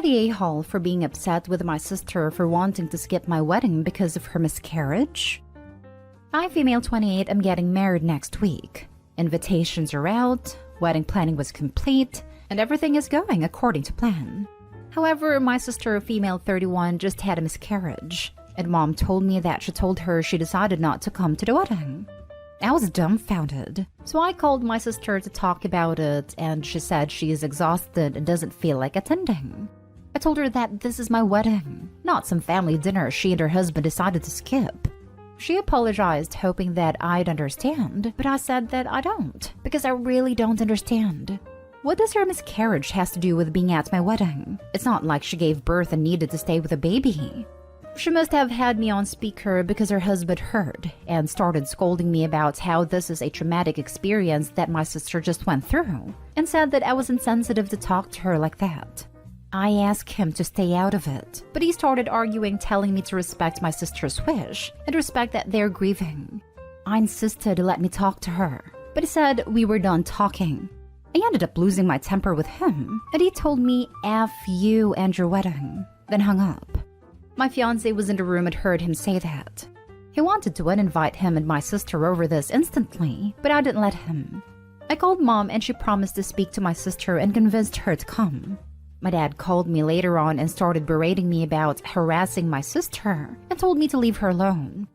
the a-hole for being upset with my sister for wanting to skip my wedding because of her miscarriage. I, female 28, am getting married next week. Invitations are out, wedding planning was complete, and everything is going according to plan. However, my sister, female 31, just had a miscarriage, and mom told me that she told her she decided not to come to the wedding. I was dumbfounded, so I called my sister to talk about it, and she said she is exhausted and doesn't feel like attending. I told her that this is my wedding, not some family dinner she and her husband decided to skip. She apologized, hoping that I'd understand, but I said that I don't, because I really don't understand. What does her miscarriage has to do with being at my wedding? It's not like she gave birth and needed to stay with a baby. She must have had me on speaker because her husband heard and started scolding me about how this is a traumatic experience that my sister just went through, and said that I was insensitive to talk to her like that. I asked him to stay out of it, but he started arguing, telling me to respect my sister's wish and respect that they're grieving. I insisted to let me talk to her, but he said we were done talking. I ended up losing my temper with him, and he told me F you and your wedding, then hung up. My fiancé was in the room and heard him say that. He wanted to uninvite him and my sister over this instantly, but I didn't let him. I called mom and she promised to speak to my sister and convinced her to come. My dad called me later on and started berating me about harassing my sister and told me to leave her alone.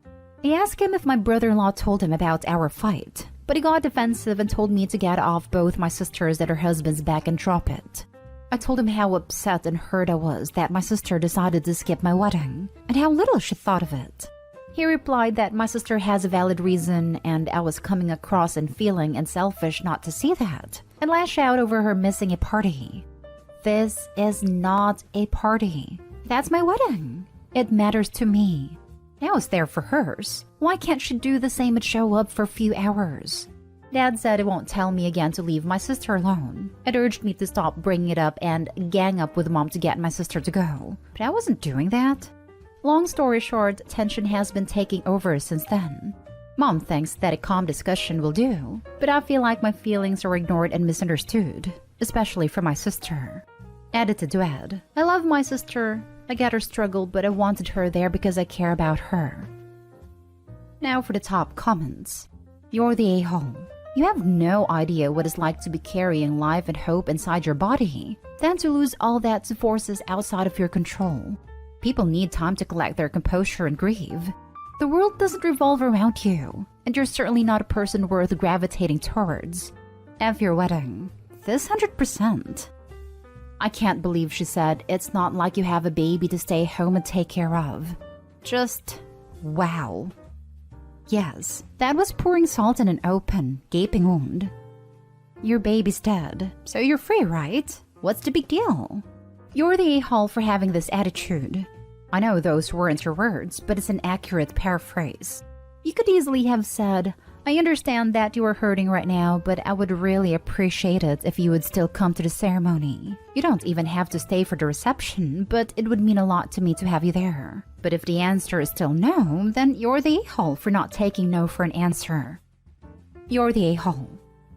I asked him if my brother-in-law told him about our fight, but he got defensive and told me to get off both my sister's and her husband's back and drop it. I told him how upset and hurt I was that my sister decided to skip my wedding, and how little she thought of it. He replied that my sister has a valid reason, and I was coming across and feeling and selfish not to see that, and lash out over her missing a party. This is not a party. That's my wedding. It matters to me. I was there for hers. Why can't she do the same and show up for a few hours? Dad said he won't tell me again to leave my sister alone. It urged me to stop bringing it up and gang up with mom to get my sister to go. But I wasn't doing that. Long story short, tension has been taking over since then. Mom thinks that a calm discussion will do, but I feel like my feelings are ignored and misunderstood, especially for my sister. Edited to add, I love my sister. I get her struggle, but I wanted her there because I care about her. Now for the top comments. You're the a-hole. You have no idea what it's like to be carrying life and hope inside your body, then to lose all that to forces outside of your control. People need time to collect their composure and grieve. The world doesn't revolve around you, and you're certainly not a person worth gravitating towards. F your wedding. This 100%. I can't believe she said it's not like you have a baby to stay home and take care of. Just wow. Yes, that was pouring salt in an open, gaping wound. Your baby's dead, so you're free, right? What's the big deal? You're the a-hole for having this attitude. I know those weren't your words, but it's an accurate paraphrase. You could easily have said, I understand that you are hurting right now, but I would really appreciate it if you would still come to the ceremony. You don't even have to stay for the reception, but it would mean a lot to me to have you there. But if the answer is still no, then you're the a-hole for not taking no for an answer. You're the a-hole.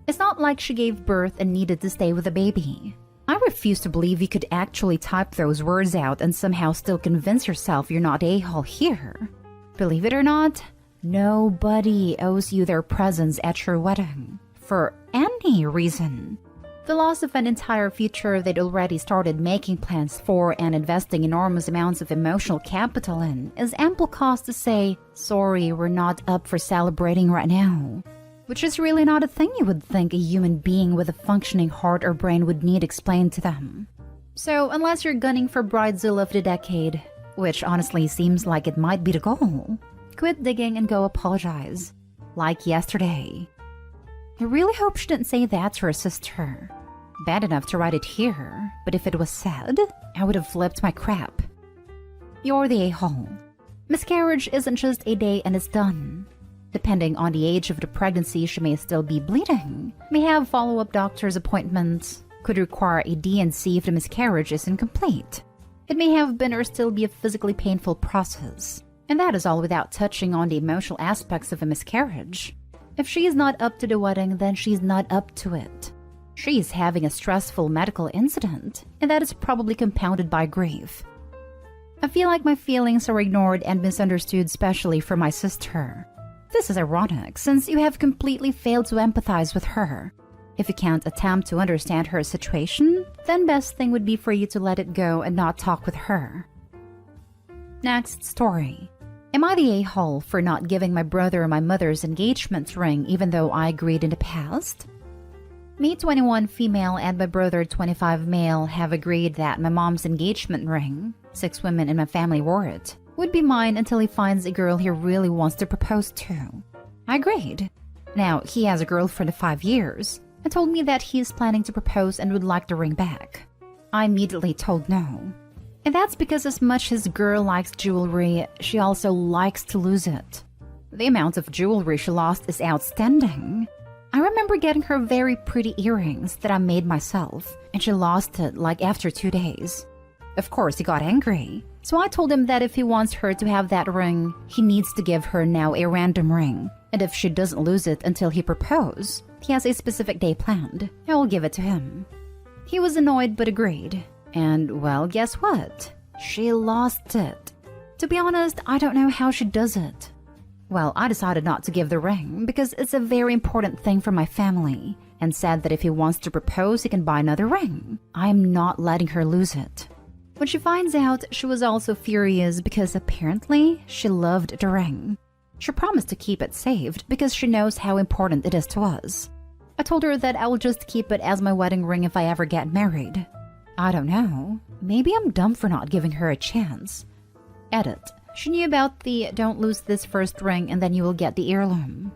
It's not like she gave birth and needed to stay with a baby. I refuse to believe you could actually type those words out and somehow still convince yourself you're not a-hole here. Believe it or not, nobody owes you their presence at your wedding, for any reason. The loss of an entire future they'd already started making plans for and investing enormous amounts of emotional capital in is ample cause to say, sorry, we're not up for celebrating right now. Which is really not a thing you would think a human being with a functioning heart or brain would need explained to them. So unless you're gunning for Bridezilla of the decade, which honestly seems like it might be the goal, quit digging and go apologize. Like yesterday. I really hope she didn't say that to her sister. Bad enough to write it here, but if it was said, I would have flipped my crap. You're the a-hole. Miscarriage isn't just a day and it's done. Depending on the age of the pregnancy, she may still be bleeding, may have follow-up doctor's appointments, could require a D&C if the miscarriage is incomplete. It may have been or still be a physically painful process. And that is all without touching on the emotional aspects of a miscarriage. If she is not up to the wedding, then she's not up to it. She is having a stressful medical incident, and that is probably compounded by grief. I feel like my feelings are ignored and misunderstood, especially for my sister. This is ironic, since you have completely failed to empathize with her. If you can't attempt to understand her situation, then best thing would be for you to let it go and not talk with her. Next story. Am I the a-hole for not giving my brother my mother's engagement ring even though I agreed in the past? Me, 21 female, and my brother, 25 male, have agreed that my mom's engagement ring, 6 women in my family wore it, would be mine until he finds a girl he really wants to propose to. I agreed. Now, he has a girlfriend of 5 years and told me that he is planning to propose and would like the ring back. I immediately told no. And that's because as much as girl likes jewelry, she also likes to lose it. The amount of jewelry she lost is outstanding. I remember getting her very pretty earrings that I made myself, and she lost it like after 2 days. Of course, he got angry, so I told him that if he wants her to have that ring, he needs to give her now a random ring, and if she doesn't lose it until he proposes, he has a specific day planned. I will give it to him. He was annoyed but agreed. And, well, guess what? She lost it. To be honest, I don't know how she does it. Well, I decided not to give the ring because it's a very important thing for my family, and said that if he wants to propose, he can buy another ring. I am not letting her lose it. When she finds out, she was also furious because apparently she loved the ring. She promised to keep it saved because she knows how important it is to us. I told her that I will just keep it as my wedding ring if I ever get married. I don't know. Maybe I'm dumb for not giving her a chance. Edit. She knew about the don't lose this first ring and then you will get the heirloom.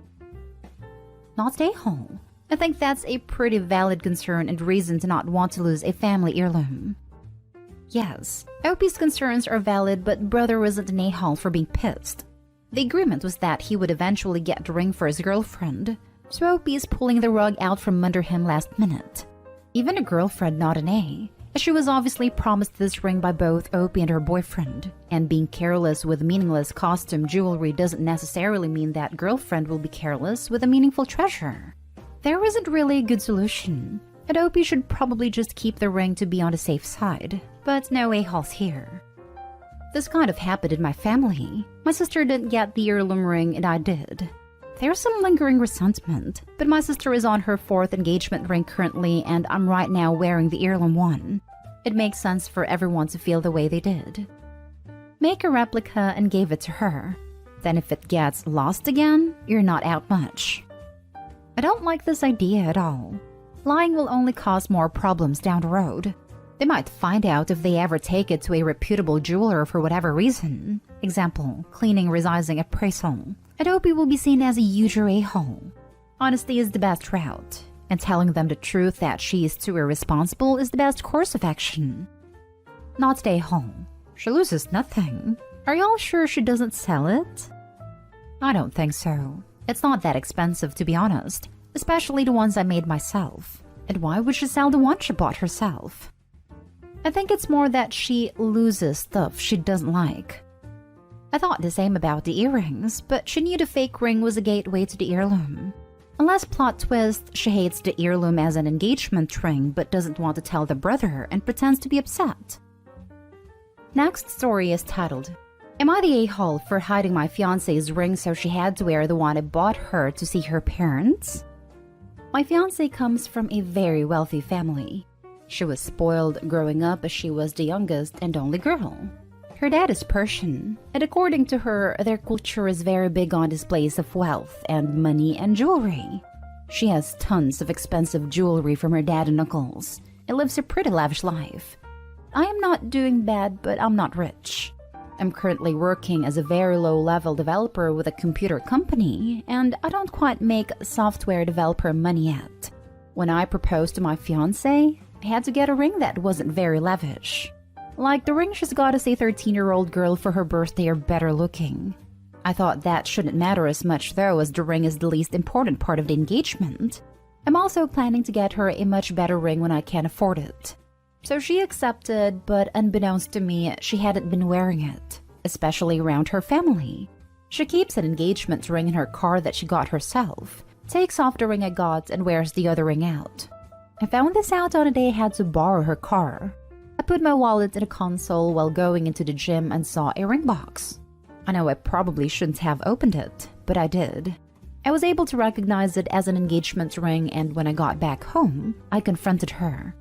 Not stay home. I think that's a pretty valid concern and reason to not want to lose a family heirloom. Yes, Opie's concerns are valid, but brother wasn't an a-hole for being pissed. The agreement was that he would eventually get the ring for his girlfriend, so Opie is pulling the rug out from under him last minute. Even a girlfriend, not an A. She was obviously promised this ring by both Opie and her boyfriend, and being careless with meaningless costume jewelry doesn't necessarily mean that girlfriend will be careless with a meaningful treasure. There isn't really a good solution, and Opie should probably just keep the ring to be on the safe side, but no a-holes here. This kind of happened in my family. My sister didn't get the heirloom ring and I did. There's some lingering resentment, but my sister is on her 4th engagement ring currently and I'm right now wearing the heirloom one. It makes sense for everyone to feel the way they did. Make a replica and gave it to her. Then if it gets lost again, you're not out much. I don't like this idea at all. Lying will only cause more problems down the road. They might find out if they ever take it to a reputable jeweler for whatever reason. Example, cleaning resizing appraisal. And Opie will be seen as a huge a-hole. Honesty is the best route, and telling them the truth that she is too irresponsible is the best course of action. Not stay home. She loses nothing. Are y'all sure she doesn't sell it? I don't think so. It's not that expensive, to be honest, especially the ones I made myself. And why would she sell the one she bought herself? I think it's more that she loses stuff she doesn't like. I thought the same about the earrings, but she knew the fake ring was a gateway to the heirloom. Unless plot twist, she hates the heirloom as an engagement ring but doesn't want to tell the brother and pretends to be upset. Next story is titled, Am I the a-hole for hiding my fiancé's ring so she had to wear the one I bought her to see her parents? My fiancé comes from a very wealthy family. She was spoiled growing up as she was the youngest and only girl. Her dad is Persian, and according to her, their culture is very big on displays of wealth and money and jewelry. She has tons of expensive jewelry from her dad and uncles, and lives a pretty lavish life. I am not doing bad, but I'm not rich. I'm currently working as a very low-level developer with a computer company, and I don't quite make software developer money yet. When I proposed to my fiancé, I had to get a ring that wasn't very lavish. Like the ring she's got as a 13-year-old girl for her birthday or better looking. I thought that shouldn't matter as much though, as the ring is the least important part of the engagement. I'm also planning to get her a much better ring when I can afford it. So she accepted, but unbeknownst to me, she hadn't been wearing it, especially around her family. She keeps an engagement ring in her car that she got herself, takes off the ring I got and wears the other ring out. I found this out on a day I had to borrow her car. I put my wallet in a console while going into the gym and saw a ring box. I know I probably shouldn't have opened it, but I did. I was able to recognize it as an engagement ring, and when I got back home, I confronted her.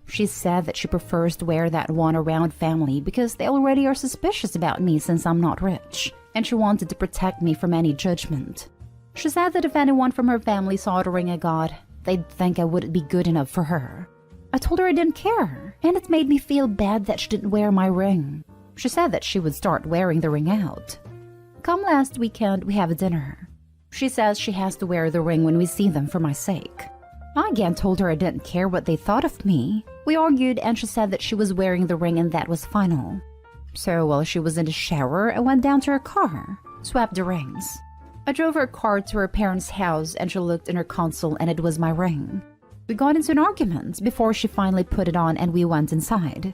She said that she prefers to wear that one around family because they already are suspicious about me since I'm not rich, and she wanted to protect me from any judgment. She said that if anyone from her family saw the ring I got, they'd think I wouldn't be good enough for her. I told her I didn't care, and it made me feel bad that she didn't wear my ring. She said that she would start wearing the ring out. Come last weekend, we have a dinner. She says she has to wear the ring when we see them for my sake. I again told her I didn't care what they thought of me. We argued, and she said that she was wearing the ring and that was final. So while she was in the shower, I went down to her car, swapped the rings. I drove her car to her parents' house, and she looked in her console and it was my ring. We got into an argument before she finally put it on and we went inside.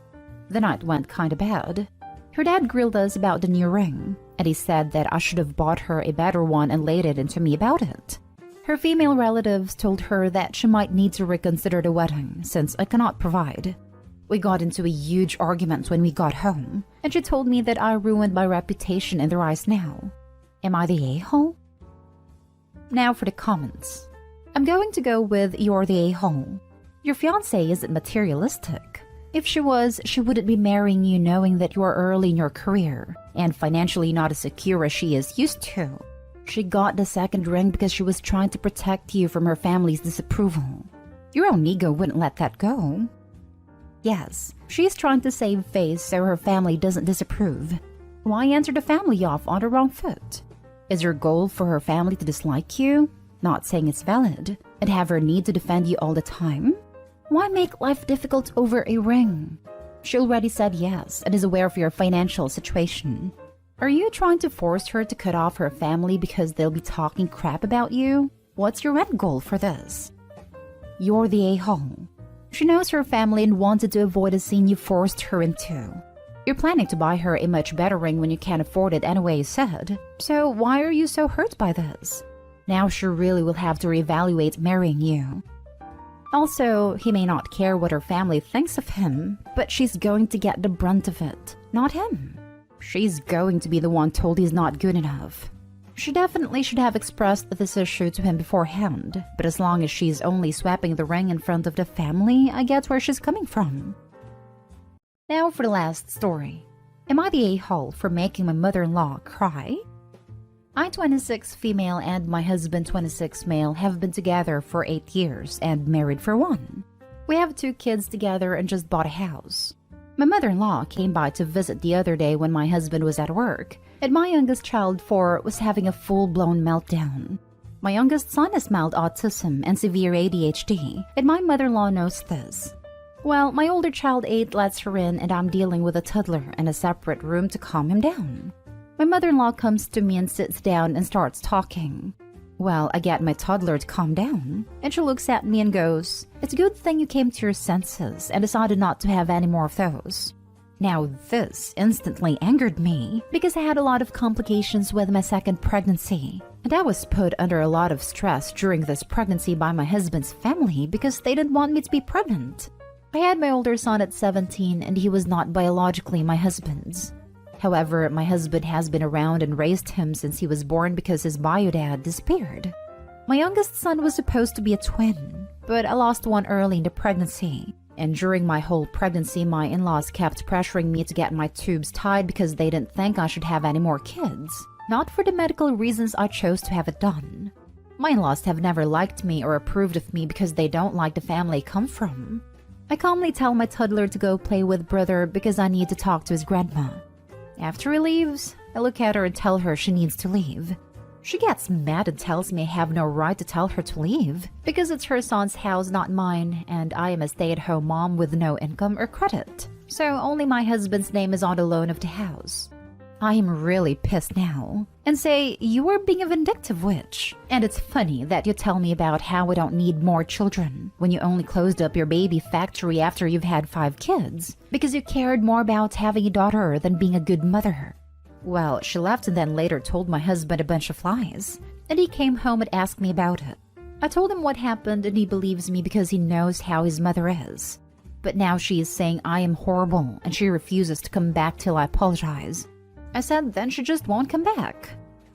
The night went kinda bad. Her dad grilled us about the new ring, and he said that I should have bought her a better one and laid it into me about it. Her female relatives told her that she might need to reconsider the wedding since I cannot provide. We got into a huge argument when we got home, and she told me that I ruined my reputation in their eyes now. Am I the a-hole? Now for the comments. I'm going to go with you're the a-hole. Your fiancé isn't materialistic. If she was, she wouldn't be marrying you knowing that you are early in your career and financially not as secure as she is used to. She got the second ring because she was trying to protect you from her family's disapproval. Your own ego wouldn't let that go. Yes, she's trying to save face so her family doesn't disapprove. Why enter the family off on the wrong foot? Is your goal for her family to dislike you? Not saying it's valid, and have her need to defend you all the time? Why make life difficult over a ring? She already said yes and is aware of your financial situation. Are you trying to force her to cut off her family because they'll be talking crap about you? What's your end goal for this? You're the a-hole. She knows her family and wanted to avoid a scene you forced her into. You're planning to buy her a much better ring when you can't afford it anyway, you said. So why are you so hurt by this? Now she really will have to reevaluate marrying you. Also, he may not care what her family thinks of him, but she's going to get the brunt of it, not him. She's going to be the one told he's not good enough. She definitely should have expressed this issue to him beforehand, but as long as she's only swapping the ring in front of the family, I get where she's coming from. Now for the last story. Am I the a-hole for making my mother-in-law cry? I, 26 female, and my husband, 26 male, have been together for 8 years and married for 1. We have 2 kids together and just bought a house. My mother-in-law came by to visit the other day when my husband was at work, and my youngest child, 4, was having a full-blown meltdown. My youngest son has mild autism and severe ADHD, and my mother-in-law knows this. Well, my older child, 8, lets her in, and I'm dealing with a toddler in a separate room to calm him down. My mother-in-law comes to me and sits down and starts talking. Well, I get my toddler to calm down, and she looks at me and goes, "It's a good thing you came to your senses and decided not to have any more of those." Now this instantly angered me because I had a lot of complications with my second pregnancy, and I was put under a lot of stress during this pregnancy by my husband's family because they didn't want me to be pregnant. I had my older son at 17 and he was not biologically my husband's. However, my husband has been around and raised him since he was born because his bio dad disappeared. My youngest son was supposed to be a twin, but I lost one early in the pregnancy. And during my whole pregnancy, my in-laws kept pressuring me to get my tubes tied because they didn't think I should have any more kids. Not for the medical reasons I chose to have it done. My in-laws have never liked me or approved of me because they don't like the family I come from. I calmly tell my toddler to go play with brother because I need to talk to his grandma. After he leaves, I look at her and tell her she needs to leave. She gets mad and tells me I have no right to tell her to leave because it's her son's house, not mine, and I am a stay-at-home mom with no income or credit. So only my husband's name is on the loan of the house. I am really pissed now and say, "You are being a vindictive witch." And it's funny that you tell me about how I don't need more children when you only closed up your baby factory after you've had 5 kids because you cared more about having a daughter than being a good mother. Well, she left and then later told my husband a bunch of lies, and he came home and asked me about it. I told him what happened and he believes me because he knows how his mother is. But now she is saying I am horrible and she refuses to come back till I apologize. I said then she just won't come back.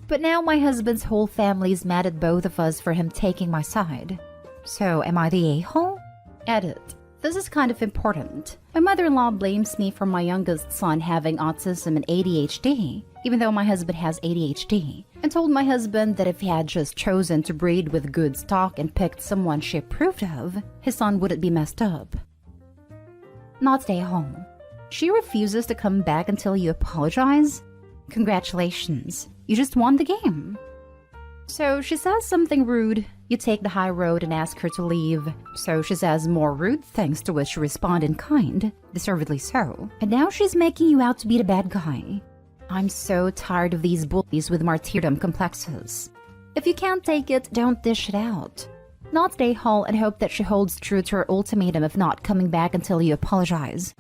But now my husband's whole family is mad at both of us for him taking my side. So am I the a-hole? Edit. This is kind of important. My mother-in-law blames me for my youngest son having autism and ADHD, even though my husband has ADHD, and told my husband that if he had just chosen to breed with good stock and picked someone she approved of, his son wouldn't be messed up. Not stay home. She refuses to come back until you apologize? Congratulations, you just won the game. So she says something rude, you take the high road and ask her to leave. So she says more rude things, to which you respond in kind, deservedly so. And now she's making you out to be the bad guy. I'm so tired of these bullies with martyrdom complexes. If you can't take it, don't dish it out. Not stay home and hope that she holds true to her ultimatum of not coming back until you apologize.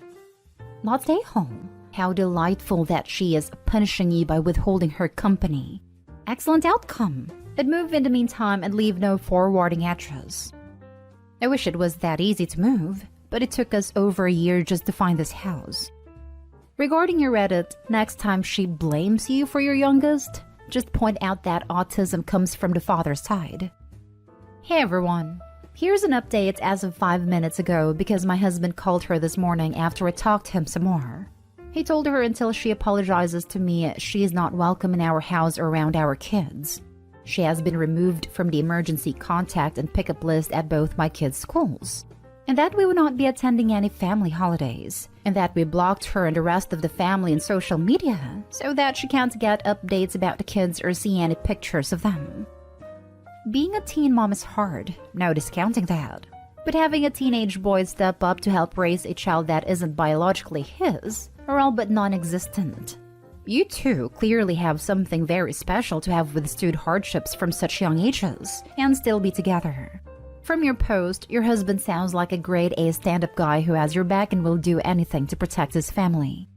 Not stay home. How delightful that she is punishing you by withholding her company. Excellent outcome. And move in the meantime and leave no forwarding address. I wish it was that easy to move, but it took us over a year just to find this house. Regarding your Reddit, next time she blames you for your youngest, just point out that autism comes from the father's side. Hey everyone, here's an update as of 5 minutes ago because my husband called her this morning after I talked to him some more. He told her until she apologizes to me, she is not welcome in our house or around our kids. She has been removed from the emergency contact and pickup list at both my kids' schools. And that we will not be attending any family holidays. And that we blocked her and the rest of the family in social media so that she can't get updates about the kids or see any pictures of them. Being a teen mom is hard, no discounting that. But having a teenage boy step up to help raise a child that isn't biologically his are all but non-existent. You too clearly have something very special to have withstood hardships from such young ages and still be together. From your post, your husband sounds like a grade A stand-up guy who has your back and will do anything to protect his family.